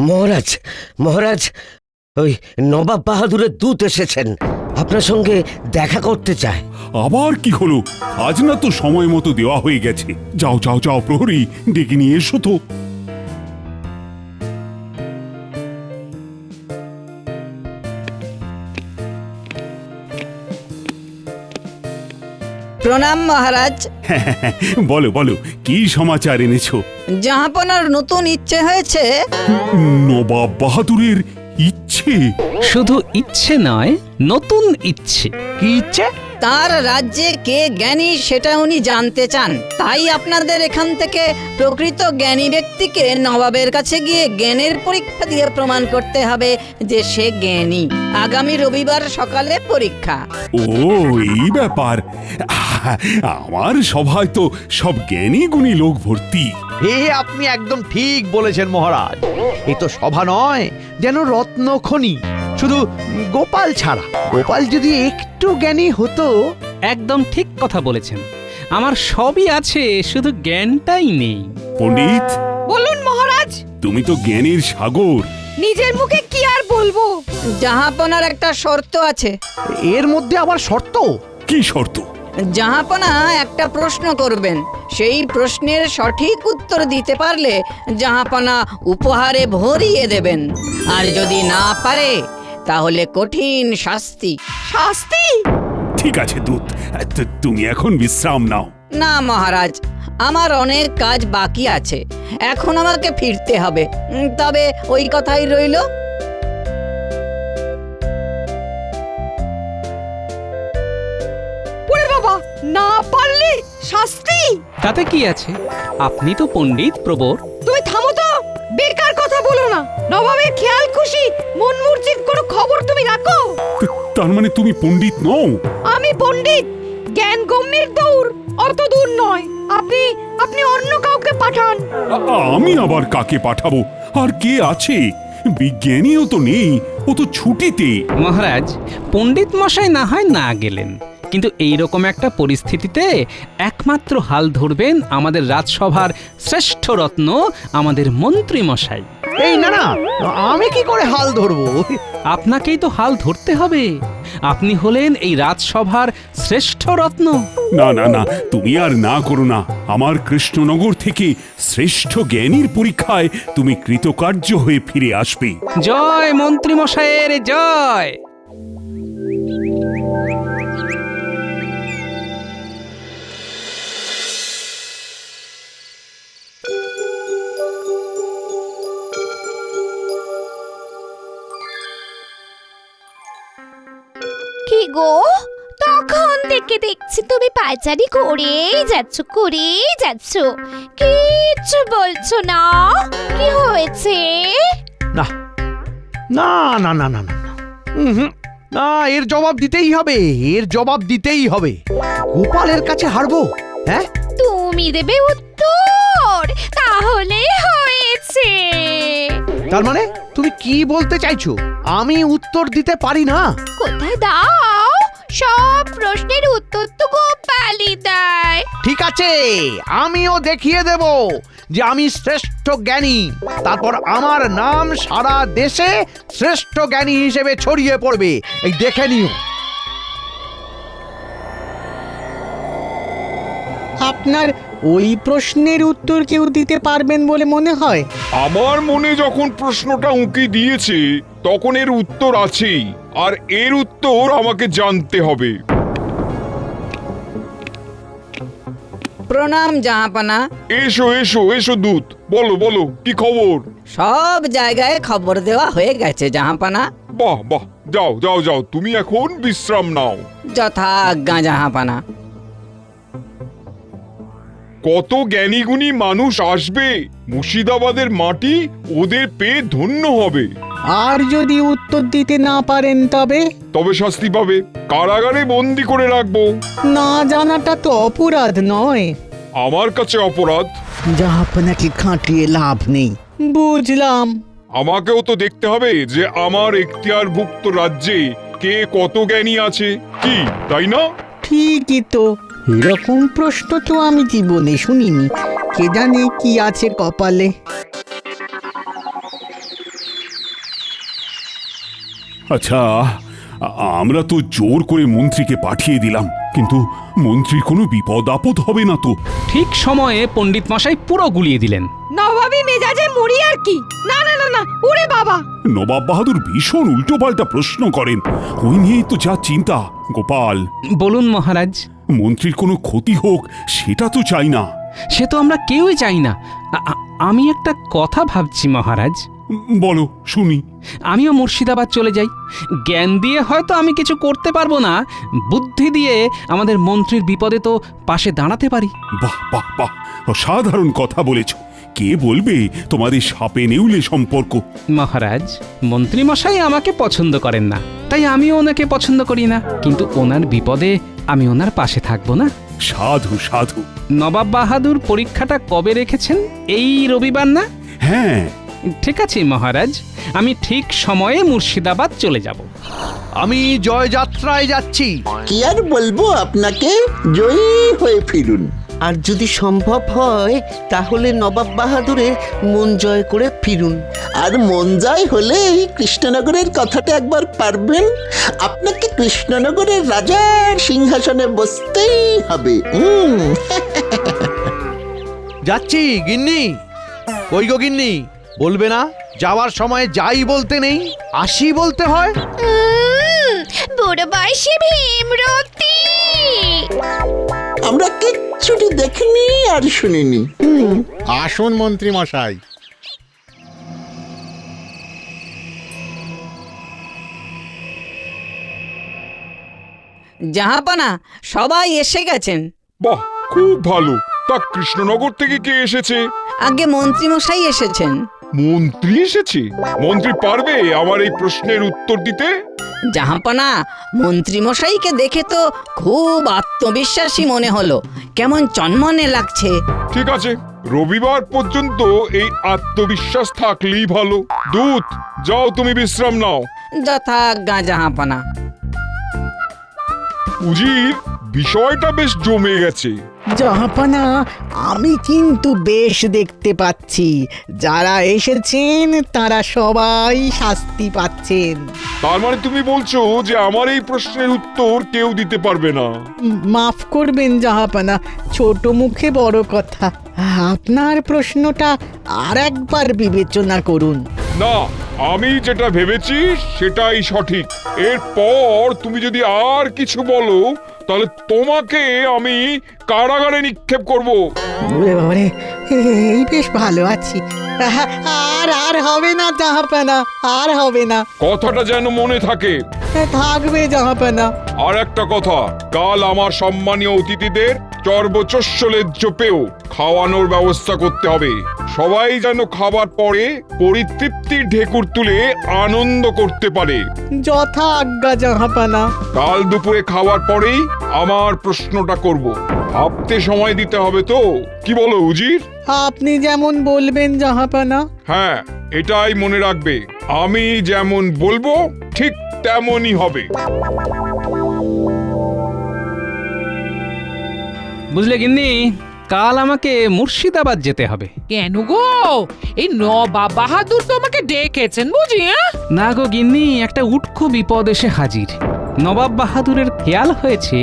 মহারাজ মহারাজ, ওই নবাব বাহাদুরের দূত এসেছেন, আপনার সঙ্গে দেখা করতে চায়। আবার কি হলো? আজ না তো সময় মতো দেওয়া হয়ে গেছে। যাও যাও যাও, প্রহরী ডেকে নিয়ে এসো তো। প্রণাম মহারাজ। বলো বলো, কি সমাচার এনেছো? জাহাপনার নতুন ইচ্ছে হয়েছে। নবাব বাহাদুরের ইচ্ছে? শুধু ইচ্ছে নয়, নতুন ইচ্ছে। কি ইচ্ছে? তার রাজ্যে কে জ্ঞানী সেটা উনি জানতে চান। তাই আপনাদের এখান থেকে প্রকৃত জ্ঞানী ব্যক্তিকে নবাবের কাছে গিয়ে জ্ঞানের পরীক্ষা দিয়ে প্রমাণ করতে হবে যে সে জ্ঞানী। আগামী রবিবার সকালে পরীক্ষা। ও, এই ব্যাপার। আমার সভায় তো সব জ্ঞানী গুণী লোক ভর্তি। আপনি একদম ঠিক বলেছেন মহারাজ। এ তো সভা নয়, যেন রত্নখনি। শুধু গোপাল ছাড়া। গোপাল যদি একটু জ্ঞানী হতো। একদম ঠিক কথা বলেছেন। আমার সবই আছে, শুধু জ্ঞানটাই নেই। পণ্ডিত, বলুন মহারাজ। তুমি তো জ্ঞানীর সাগর। নিজের মুখে কি আর বলবো? জাহাপনার একটা শর্ত আছে। এর মধ্যে আবার শর্ত? কি শর্ত? জাহাপনা একটা প্রশ্ন করবেন, সেই প্রশ্নের সঠিক উত্তর দিতে পারলে জাহাপনা উপহারে ভরিয়ে দেবেন, আর যদি না পারে তাহলে কঠিন শাস্তি। শাস্তি? ঠিক আছে দূত, তুমি এখন বিশ্রাম নাও। না মহারাজ, আমার অনেক কাজ বাকি আছে, এখন আমাকে ফিরতে হবে। তবে ওই কথাই রইল। ওরে বাবা, না পারলে শাস্তি? তাতে কি আছে? আপনি তো পণ্ডিত প্রবর। তুমি থামো তো, বেকার কথা বলো না। নবাবের খেয়াল খুশি মন মুর্জিত কোনো খবর তুমি রাখো? তার মানে তুমি পণ্ডিত নও? আমি পণ্ডিত, জ্ঞান গম্যের দৌড় অত দূর নয়। আপনি আপনি অন্য কাউকে পাঠান। আমি আবার কাকে পাঠাবো? আর কে আছে? বিজ্ঞানীও তো নেই, ও তো ছুটিতে। মহারাজ, পণ্ডিত মশাই না হয় না গেলেন, কিন্তু এইরকম একটা পরিস্থিতিতে একমাত্র হাল ধরবেন আমাদের রাজসভার শ্রেষ্ঠ রত্ন, আমাদের মন্ত্রী মশাই। এই না না, আমি কি করে হাল ধরবো? আপনাকেই তো হাল ধরতে হবে। আপনি হলেন এই রাজসভার শ্রেষ্ঠ রত্ন। না না না, তুমি আর না করো না। আমার কৃষ্ণনগর থেকে শ্রেষ্ঠ জ্ঞানীর পরীক্ষায় তুমি কৃতকার্য হয়ে ফিরে আসবে। জয় মন্ত্রী মশাইয়ের জয়। কি গো, তখন থেকে দেখছি তুমি পায়চারি করেই যাচ্ছ, কিচ্ছু বলছো না। কি হয়েছে? না না না না না না না, এর জবাব দিতেই হবে, এর জবাব দিতেই হবে। গোপালের কাছে হারবো? হ্যাঁ, তুমি দেবে উত্তর, তাহলে হয়েছে। তার মানে তুমি কি বলতে চাইছো? আমি উত্তর দিতে পারি না? কোথায় দাও? সব প্রশ্নের উত্তর তো গোপালই দেয়। ঠিক আছে, আমিও দেখিয়ে দেব যে আমি শ্রেষ্ঠ জ্ঞানী। তারপর আমার নাম সারা দেশে শ্রেষ্ঠ জ্ঞানী হিসেবে ছড়িয়ে পড়বে। এই দেখে নিও। আপনার ওই প্রশ্নের উত্তর কেউ দিতে পারবেন বলে মনে হয়? আমার মনে যখন প্রশ্নটা উঁকি দিয়েছে তখন এর উত্তর আছেই, আর এর উত্তর আমাকে জানতে হবে। প্রণাম জাহাপনা। এসো এসো এসো দূত, বলো বলো, কি খবর? সব জায়গায় খবর দেওয়া হয়ে গেছে জাহাপনা। বাহ বাহ, যাও যাও যাও, তুমি এখন বিশ্রাম নাও। যথা আজ্ঞা জাহাপনা। কত জ্ঞানীগুণী মানুষ আসবে, মুর্শিদাবাদের মাটি ওদের পেয়ে ধন্য হবে। আর যদি উত্তর দিতে না পারেন তবে? তবে শাস্তি পাবে, কারাগারে বন্দি করে রাখবো। না জানাটা তো অপরাধ নয়। আমার কাছে অপরাধ। জাহাপনাকে খাটিয়ে লাভ নেই। বুঝলাম। আমাকেও তো দেখতে হবে যে আমার এখতিয়ারভুক্ত রাজ্যে কে কত জ্ঞানী আছে, কি তাই না? ঠিকই তো, এরকম প্রশ্ন তো আমি জীবনে শুনিনি। কে জানে কি আছে কপালে। আচ্ছা, আমরা তো জোর করে মন্ত্রীকে পাঠিয়ে দিলাম, কিন্তু মন্ত্রীর কোনো বিপদ আপদ হবে না তো? ঠিক সময়ে পণ্ডিত মশাই পুরো গুলিয়ে দিলেন। নবাবী মেজাজে মরি আর কি। না না না না, ওরে বাবা! নবাব বাহাদুর ভীষণ উল্টোপাল্টা প্রশ্ন করেন, ওই নিয়েই তো যা চিন্তা। গোপাল, বলুন মহারাজ। মন্ত্রীর কোনো ক্ষতি হোক সেটা তো চাই না। সে তো আমরা কেউই চাই না। আমি একটা কথা ভাবছি মহারাজ। বলো শুনি। আমিও মুর্শিদাবাদ চলে যাই। জ্ঞান দিয়ে হয়তো আমি কিছু করতে পারবো না, বুদ্ধি দিয়ে আমাদের মন্ত্রীর বিপদে তো পাশে দাঁড়াতে পারি। বাহ বাহ বাহ, অসাধারণ কথা বলেছ। কে বলবে তোমাদের সাপে নেউলে সম্পর্ক? মহারাজ, মন্ত্রী মশাই আমাকে পছন্দ করেন না, তাই আমিও ওনাকে পছন্দ করি না, কিন্তু ওনার বিপদে আমি ওনার পাশে থাকবো না? সাধু সাধু। নবাব বাহাদুর পরীক্ষাটা কবে রেখেছেন? এই রবিবার না? হ্যাঁ। ঠিক আছে মহারাজ, আমি ঠিক সময়ে মুর্শিদাবাদ চলে যাব। আমি জয়যাত্রায় যাচ্ছি। কি আর বলবো আপনাকে, জয়ী হয়ে ফিরুন। আর যদি সম্ভব হয় তাহলে নবাব বাহাদুরের মন জয় করে ফিরুন। আর মন জয় হলেই কৃষ্ণনগরের কথাটা একবার পারবেন। আপনাকে কৃষ্ণনগরের রাজার সিংহাসনে বসতেই হবে। যাচ্ছি গিন্নি। কই গো গিন্নি, বলবে না যাওয়ার সময় যাই বলতে নেই, আসি বলতে হয়? বুড়ো বয়সে ভীমরতি। আমরা কিচ্ছুটি দেখিনি আর শুনিনি। আসুন মন্ত্রী মশাই। জাহাপানা, সবাই এসে গেছেন। বাহ, খুব ভালো। তা কৃষ্ণনগর থেকে কে এসেছে? আগে মন্ত্রী মশাই এসেছেন। মন্ত্রী এসেছে? মন্ত্রী পারবে আমার এই প্রশ্নের উত্তর দিতে? জাহাপানা, মন্ত্রী মশাইকে দেখে তো খুব আত্মবিশ্বাসী মনে হলো, কেমন চনমনে লাগছে। ঠিক আছে, রবিবার পর্যন্ত এই আত্মবিশ্বাস থাকলেই ভালো। দূত, যাও তুমি বিশ্রাম নাও। যথাজ্ঞা জাহাপানা। উজির, বিষয়টা বেশ জমে গেছে। জাহাপানা, আমি কিন্তু বেশ দেখতে পাচ্ছি যারা এসেছেন তারা সবাই শাস্তি পাচ্ছেন। তার মানে তুমি বলছো যে আমার এই প্রশ্নের উত্তর কেউ দিতে পারবে না? মাফ করবেন জাহাপানা, ছোট মুখে বড় কথা। আপনার প্রশ্নটা আর একবার বিবেচনা করুন। না, আমি যেটা ভেবেছি সেটাই সঠিক। এরপর তুমি যদি আর কিছু বলো তাহলে তোমাকে আমি কারাগারে নিক্ষেপ করব। ওরে বাবারে, এই বেশ ভালো আছি। আর আর হবে না জাহাপানা, আর হবে না। কথাটা যেন মনে থাকে। থাকবে জাহাপানা। আর একটা কথা, কাল আমার সম্মানীয় অতিথিদের চর্বচস্বলেজ্জ পেও খাওয়ানোর ব্যবস্থা করতে হবে। সবাই যেন খাবার পরে পরিতৃপ্তির ঢেকুর তুলে আনন্দ করতে পারে। যথা আজ্ঞা জাহাপানা। কাল দুপুরে খাওয়ার পরেই আমার প্রশ্নটা করব। ভাবতে সময় দিতে হবে তো, কি বলো উজির? আপনি যেমন বলবেন জাহাপানা। হ্যাঁ, এটাই মনে রাখবে, আমি যেমন বলবো ঠিক তেমনই হবে। বুঝলে গিন্নি, কাল আমাকে মুর্শিদাবাদ যেতে হবে। কেন গো? এই নবাব বাহাদুর তো আমাকে ডেকেছেন বুঝি? না গো গিন্নি, একটা উটকো বিপদ এসে হাজির। নবাব বাহাদুরের খেয়াল হয়েছে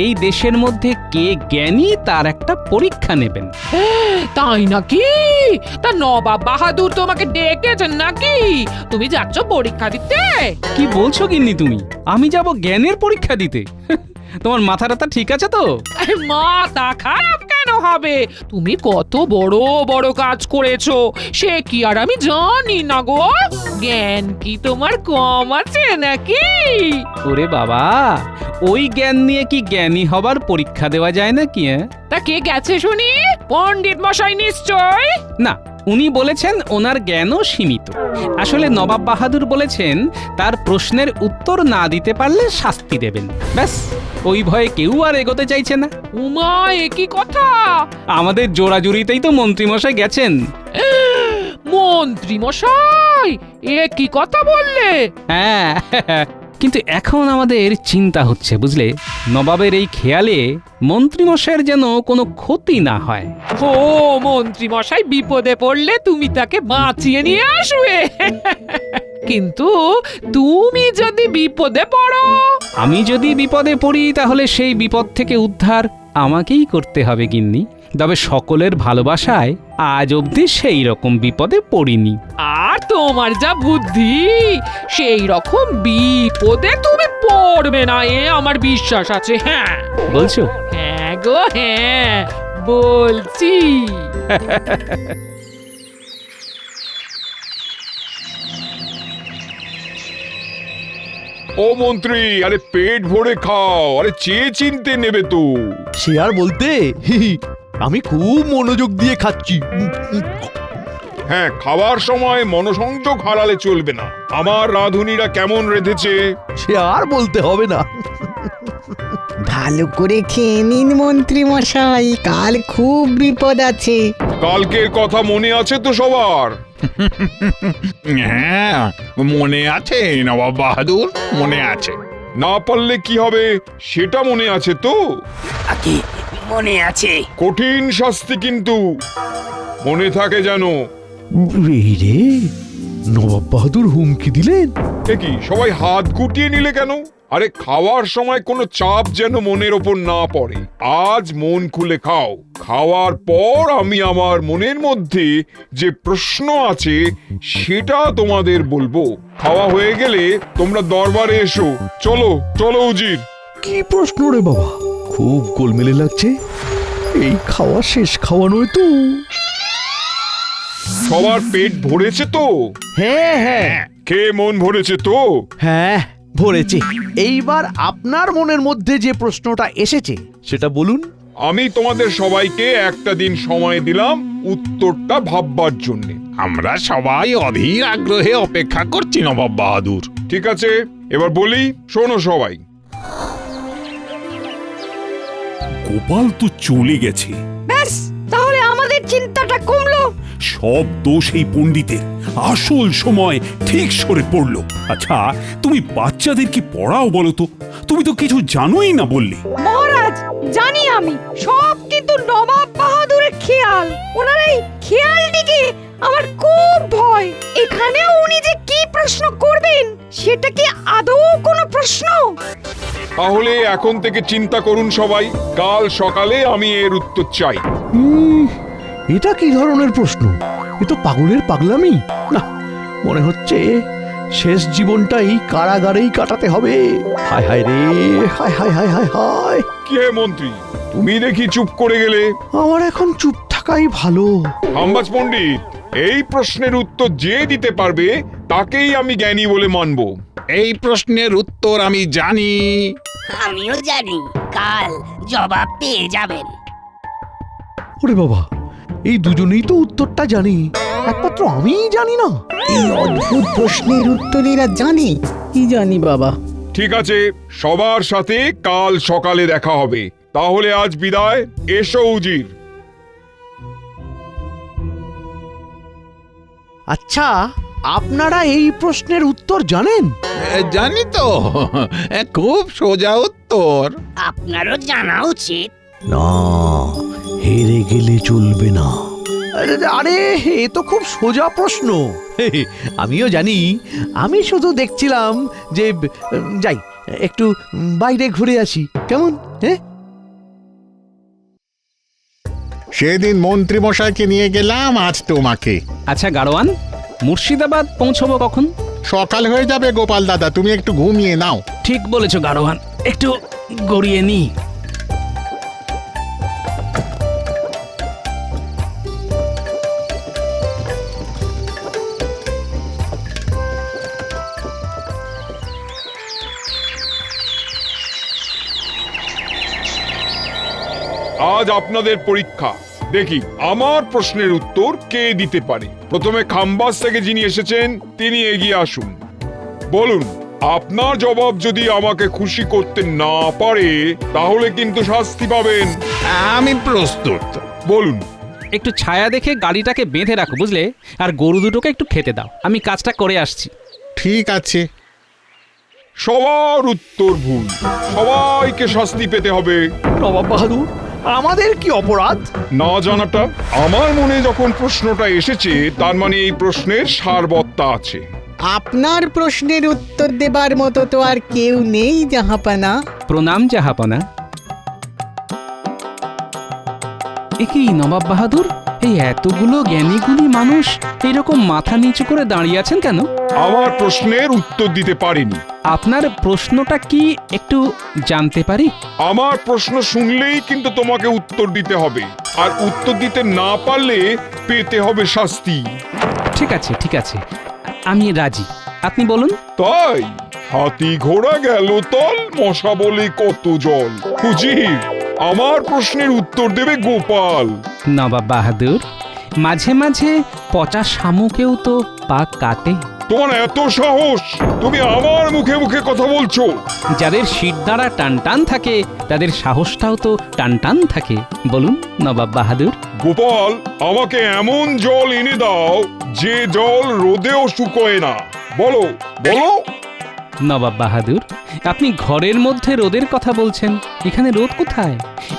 এই দেশের মধ্যে কে জ্ঞানী তার একটা পরীক্ষা নেবেন। তাই নাকি? তা নবাব বাহাদুর তোমাকে ডেকেছেন নাকি? তুমি যাচ্ছ পরীক্ষা দিতে? কি বলছো গিন্নি তুমি? আমি যাব জ্ঞানের পরীক্ষা দিতে? তোমার মাথাটা ঠিক আছে তো? মাথা খারাপ কেন হবে? তুমি কত বড় বড় কাজ করেছো, সে কি আর আমি জানি না গো? জ্ঞান কি তোমার কম আছে নাকি? ওরে বাবা, ওই জ্ঞান নিয়ে কি জ্ঞানী হবার পরীক্ষা দেওয়া যায় নাকি? তা কে গেছে শুনি? পণ্ডিত মশাই নিশ্চয়। না, উনি বলেছেন ওনার জ্ঞানও সীমিত। আসলে নবাব বাহাদুর বলেছেন তার প্রশ্নের উত্তর না দিতে পারলে শাস্তি দেবেন। ব্যাস, ওই ভয়ে কেউ আর এগোতে চাইছে না। উমা, এ কি কথা? আমাদের জোড়াজুড়িতেই তো মন্ত্রীমশাই গেছেন। মন্ত্রী মশাই, এ কি কথা বললে? হ্যাঁ, কিন্তু এখন আমাদের চিন্তা হচ্ছে বুঝলে, নবাবের এই খেয়ালে মন্ত্রীমশাইয়ের যেন কোনো ক্ষতি না হয়। ও, মন্ত্রী মশাই বিপদে পড়লে তুমি তাকে বাঁচিয়ে নিয়ে আসবে। কিন্তু তুমি যদি বিপদে পড়ো, আমি যদি বিপদে পড়ি তাহলে সেই বিপদ থেকে উদ্ধার আমাকেই করতে হবে গিন্নি। তবে সকলের ভালোবাসায় আজ অবধি সেই রকম বিপদে পড়িনি। আর তোমার যা বুদ্ধি, সেই রকম বিপদে তুমি পড়বে না, এ আমার বিশ্বাস আছে। হ্যাঁ বলছো? হ্যাঁ গো হ্যাঁ, বলছি। ও মন্ত্রী, আরে পেট ভরে খাও, আরে চেয়ে চিনতে নেবে তো। সে আর বলতে, আমি খুব মনোযোগ দিয়ে খাচ্ছি। হ্যাঁ, খাবার সময় মনোসংযোগ হারালে চলবে না। আমার রাঁধুনিরা কেমন রেঁধেছে সে আর বলতে হবে না। ভালো করে খেয়ে নিন মন্ত্রী মশাই, কাল খুব বিপদ আছে। কালকের কথা মনে আছে তো সবার? হ্যাঁ, মনে আছে নবাব বাহাদুর, মনে আছে। না পারলে কি হবে সেটা মনে আছে তো? মনে আছে। কঠিন শাস্তি কিন্তু মনে থাকে যেন। রে, নবাব বাহাদুর হুমকি দিলেন। কি সবাই হাত গুটিয়ে নিলে কেন? আরে খাওয়ার সময় কোনো চাপ যেন মনের ওপর না পড়ে। আজ মন খুলে খাও, খাওয়ার পর আমি আমার মনের মধ্যে যে প্রশ্ন আছে সেটা তোমাদের বলবো। খাওয়া হয়ে গেলে তোমরা দরবারে এসো। চলো চলো উজির। কি প্রশ্ন রে বাবা, খুব গোলমেলে লাগছে। এই খাওয়া শেষ খাওয়া নয় তো? সবার পেট ভরেছে তো? হ্যাঁ হ্যাঁ খেয়ে মন ভরেছে তো? হ্যাঁ, ভরেছে। এইবার আপনার মনের মধ্যে যে প্রশ্নটা এসেছে সেটা বলুন। আমি তোমাদের সবাইকে একটা দিন সময় দিলাম উত্তরটা ভাববার জন্য। আমরা সবাই অধীর আগ্রহে অপেক্ষা করছি নবাব বাহাদুর। ঠিক আছে, এবার বলি, শোনো সবাই। গোপাল তো চলে গেছে, ব্যাস, তাহলে আমাদের চিন্তাটা কমলো। সব দোষ এই পণ্ডিতের। আসল সময় ঠিক সরে পড়লো। আচ্ছা, তুমি বাচ্চাদের কি পড়াও বলো তো? তুমি তো কিছু জানোই না বললে। মহারাজ, জানি আমি সব, কিন্তু নবাব বাহাদুরের খেয়াল, ওনার এই খেয়ালটিকে আমার খুব ভয়। এখানেও উনি যে কি প্রশ্ন করবেন সেটা কি আদৌ কোনো প্রশ্ন? তাহলে এখন থেকে চিন্তা করুন সবাই, কাল সকালে আমি এর উত্তর চাই। এটা কি ধরনের প্রশ্ন? এ তো পাগলের পাগলামি। না, মনে হচ্ছে শেষ জীবনটাই কারাগারেই কাটাতে হবে। হায় হায় রে, হায় হায় হায় হায় হায়। কে মন্ত্রী, তুমি দেখি চুপ করে গেলে। আমার এখন চুপ থাকাই ভালো। হাম্বাজ পণ্ডিত, এই প্রশ্নের উত্তর যে দিতে পারবে তাকেই আমি জ্ঞানী বলে মানব। এই প্রশ্নের উত্তর আমি জানি। আমিও জানি, কাল জবাব পেয়ে যাবেন। ওরে বাবা, এই দুজনেই তো উত্তরটা জানি, একমাত্র আমিই জানি না। এই অদ্ভুত প্রশ্নের উত্তর এরা জানে, কি জানি বাবা। ঠিক আছে, সবার সাথে কাল সকালে দেখা হবে। তাহলে আজ বিদায়। এসো উজির। আচ্ছা, আপনারা এই প্রশ্নের উত্তর জানেন? জানি তো, খুব সোজা উত্তর। আপনারও জানা উচিত। না, হেরে গেলে চলবে না। আরে, এ তো খুব সোজা প্রশ্ন। আমিও জানি, আমি শুধু দেখছিলাম যে যাই একটু বাইরে ঘুরে আসি, কেমন? হ্যাঁ, সেদিন মন্ত্রী মশাইকে নিয়ে গেলাম, আজ তোমাকে। আচ্ছা গাড়োয়ান, মুর্শিদাবাদ পৌঁছবো কখন? সকাল হয়ে যাবে গোপাল দাদা, তুমি একটু ঘুমিয়ে নাও। ঠিক বলেছো গাড়োয়ান, একটু গড়িয়ে নি। আজ আপনাদের পরীক্ষা, দেখি আমার প্রশ্নের উত্তর কে দিতে পারে। প্রথমে খাম্বাস থেকে যিনি এসেছেন তিনি এগিয়ে আসুন। বলুন, আপনার জবাব যদি আমাকে খুশি করতে না পারে তাহলে কিন্তু শাস্তি পাবেন। আমি প্রস্তুত। বলুন। একটু ছায়া দেখে গাড়িটাকে বেঁধে রাখো, বুঝলে? আর গরু দুটোকে একটু খেতে দাও, আমি কাজটা করে আসছি। ঠিক আছে। সবার উত্তর ভুল, সবাইকে শাস্তি পেতে হবে। নবাব বাহাদুর, আমাদের কি অপরাধ? না জানাটা। আমার মনে যখন প্রশ্নটা এসেছে তার মানে এই প্রশ্নের সারবত্তা আছে। আপনার প্রশ্নের উত্তর দেবার মতো তো আর কেউ নেই জাহাপানা। প্রণাম জাহাপনা। এ কি নবাব বাহাদুর, এই এতগুলো জ্ঞানীগুণী মানুষ এরকম মাথা নিচু করে দাঁড়িয়ে আছেন কেন? আমার প্রশ্নের উত্তর দিতে পারিনি। আপনার প্রশ্নটা কি একটু জানতে পারি? আমার প্রশ্ন শুনলেই কিন্তু তোমাকে উত্তর দিতে হবে, আর উত্তর দিতে না পারলে পেতে হবে শাস্তি। ঠিক আছে ঠিক আছে, আমি রাজি, আপনি বলুন। তাই হাতি ঘোড়া গেল তল, মশা বলে কত জল। হুজির, আমার প্রশ্নের উত্তর দেবে গোপাল। নবাব বাহাদুর, মাঝে মাঝে পচা শামুকেও তো পাক কাটে। তোমার এত সাহস, তুমি আমার মুখে মুখে কথা বলছো? যাদের শিরদাঁড়া টানটান থাকে তাদের সাহসটাও তো টানটান থাকে। বলুন নবাব বাহাদুর। গোপাল, আমাকে এমন জল এনে দাও যে জল রোদেও শুকোয় না। বলো বলো। নবাব বাহাদুর, আপনি ঘরের মধ্যে রোদের কথা বলছেন, এখানে রোদ কোথায়?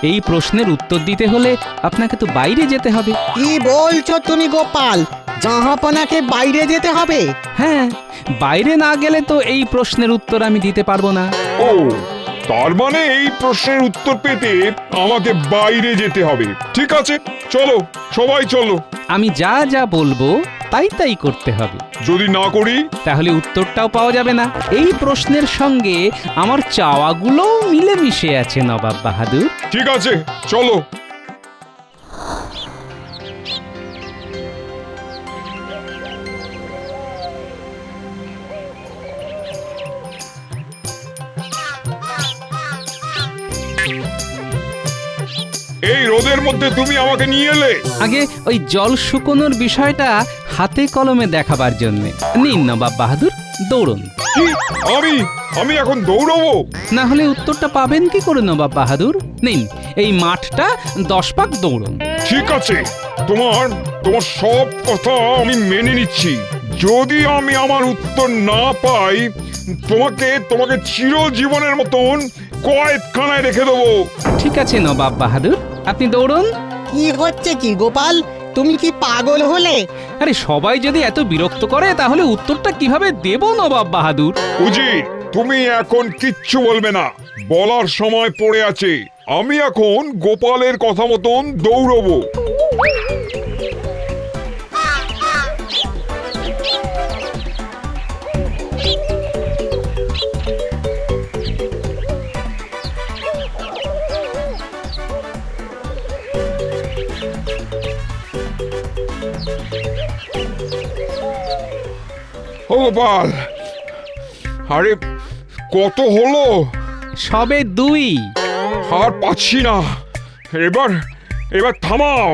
এই প্রশ্নের উত্তর দিতে হলে আপনাকে তো বাইরে যেতে হবে। কি বলছো তুমি গোপাল? জাহাপানাকে বাইরে যেতে হবে? হ্যাঁ, বাইরে না গেলে তো এই প্রশ্নের উত্তর আমি দিতে পারবো না। ও, তার মানে এই প্রশ্নের উত্তর পেতে আমাকে বাইরে যেতে হবে। ঠিক আছে, চলো, সবাই চলো। আমি যা যা বলবো তাই তাই করতে হবে। যদি না করি? তাহলে উত্তরটাও পাওয়া যাবে না। এই প্রশ্নের সঙ্গে আমার চাওয়াগুলো মিলেমিশে আছে নবাব বাহাদুর। ঠিক আছে, চলো। এই রোদের মধ্যে তুমি আমাকে নিয়ে এলে? আগে ওই জল শুকোনোর বিষয়টা হাতে কলমে দেখাবার জন্য। নিন নবাব বাহাদুর, দৌড়ুন। কি? আমি এখন দৌড়বো? না হলে উত্তরটা পাবেন কি করে নবাব বাহাদুর? নিন, এই মাঠটা 10 পাক দৌড়ুন। ঠিক আছে, তোমার সব কথা আমি মেনে নিচ্ছি। যদি আমি আমার উত্তর না পাই, তোমাকে চিরজীবনের মতন কয়েদখানায় রেখে দেবো। ঠিক আছে নবাব বাহাদুর, আপনি দৌড়ুন। কি হচ্ছে কি গোপাল, তুমি কি পাগল হলে? আরে সবাই যদি এত বিরক্ত করে তাহলে উত্তরটা কিভাবে দেব নবাব বাহাদুর? উজির, তুমি এখন কিচ্ছু বলবে না, বলার সময় পড়ে আছে। আমি এখন গোপালের কথা মতন দৌড়বো। ও গোপাল, আরে কত হলো? সবে 2। আর পাচ্ছি না, এবার থামাও।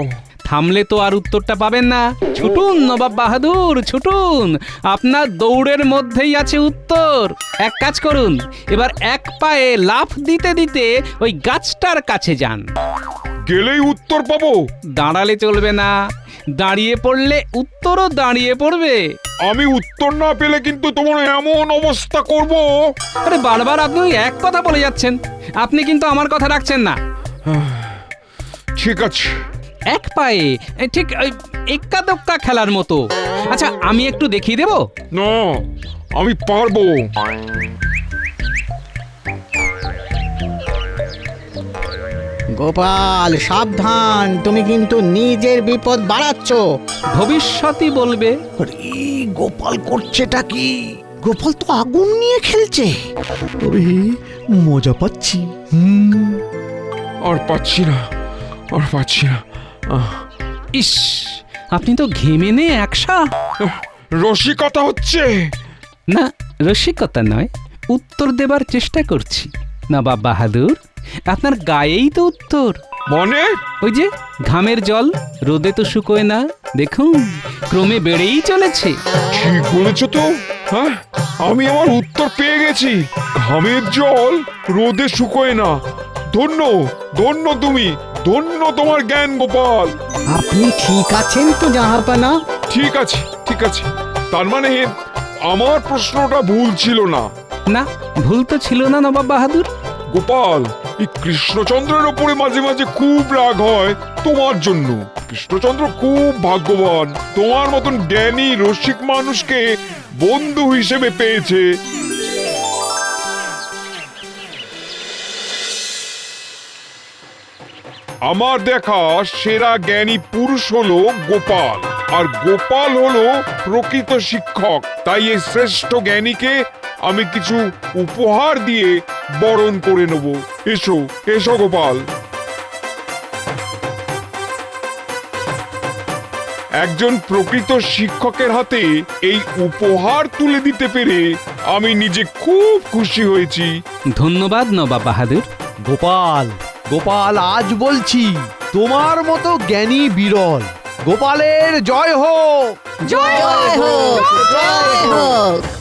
থামলে তো আর উত্তরটা পাবেন না। ছুটুন নবাব বাহাদুর, ছুটুন, আপনার দৌড়ের মধ্যেই আছে উত্তর। এক কাজ করুন, এবার এক পায়ে লাফ দিতে দিতে ওই গাছটার কাছে যান। গেলেই উত্তর পাবো? দাঁড়ালে চলবে না, দাঁড়িয়ে পড়লে উত্তরও দাঁড়িয়ে পড়বে। আমি উত্তর না পেলে কিন্তু তোমার এমন অবস্থা করব। আরে বারবার আপনি ওই এক কথা বলে যাচ্ছেন, আপনি কিন্তু আমার কথা রাখছেন না। ঠিক আছে। এক পায়ে, ঠিক ওই এক্কা দোক্কা খেলার মতো। আচ্ছা, আমি একটু দেখিয়ে দেব? না, আমি পারবো। গোপাল সাবধান, তুমি কিন্তু নিজের বিপদ বাড়াচ্ছ। ভবিষ্যতই বলবে। গোপাল করছেটা কি? গোপাল তো আগুন নিয়ে খেলছে। তবে মজা পাচ্ছি। আর পাচ্ছি না। ইস, আপনি তো ঘেমে নে একসা। রসিকতা হচ্ছে না, রসিকতা নয়, উত্তর দেবার চেষ্টা করছি। নবাব বাহাদুর, আপনার গায়েই তো উত্তর। মানে? ওই যে ঘামের জল রোদে তো শুকোয় না, দেখুন ক্রমে বেড়েই চলেছে। ঠিক বলেছ তো। হ্যাঁ, আমি আমার উত্তর পেয়ে গেছি। ঘামের জল রোদে শুকোয় না। ধন্য তুমি, ধন্য তোমার জ্ঞান গোপাল। আপনি ঠিক আছেন তো জাহাপানা? ঠিক আছে। তার মানে আমার প্রশ্নটা ভুল ছিল না? না, ভুল তো ছিল না নবাব বাহাদুর। গোপাল, এই কৃষ্ণচন্দ্রের ওপরে মাঝে মাঝে খুব রাগ হয় তোমার জন্য। কৃষ্ণচন্দ্র খুব ভাগ্যবান, তোমার মতন জ্ঞানী রসিক মানুষকে বন্ধু হিসেবে পেয়েছে। আমার দেখা সেরা জ্ঞানী পুরুষ হলো গোপাল, আর গোপাল হলো প্রকৃত শিক্ষক। তাই এই শ্রেষ্ঠ জ্ঞানীকে আমি কিছু উপহার দিয়ে বরণ করে নেব। এসো এসো গোপাল। একজন প্রকৃত শিক্ষকের হাতে এই উপহার তুলে দিতে পেরে আমি নিজে খুব খুশি হয়েছি। ধন্যবাদ নবাব বাহাদুর। গোপাল, গোপাল, আজ বলছি তোমার মতো জ্ঞানী বিরল। গোপালের জয় হোক। জয় হোক, জয় হোক।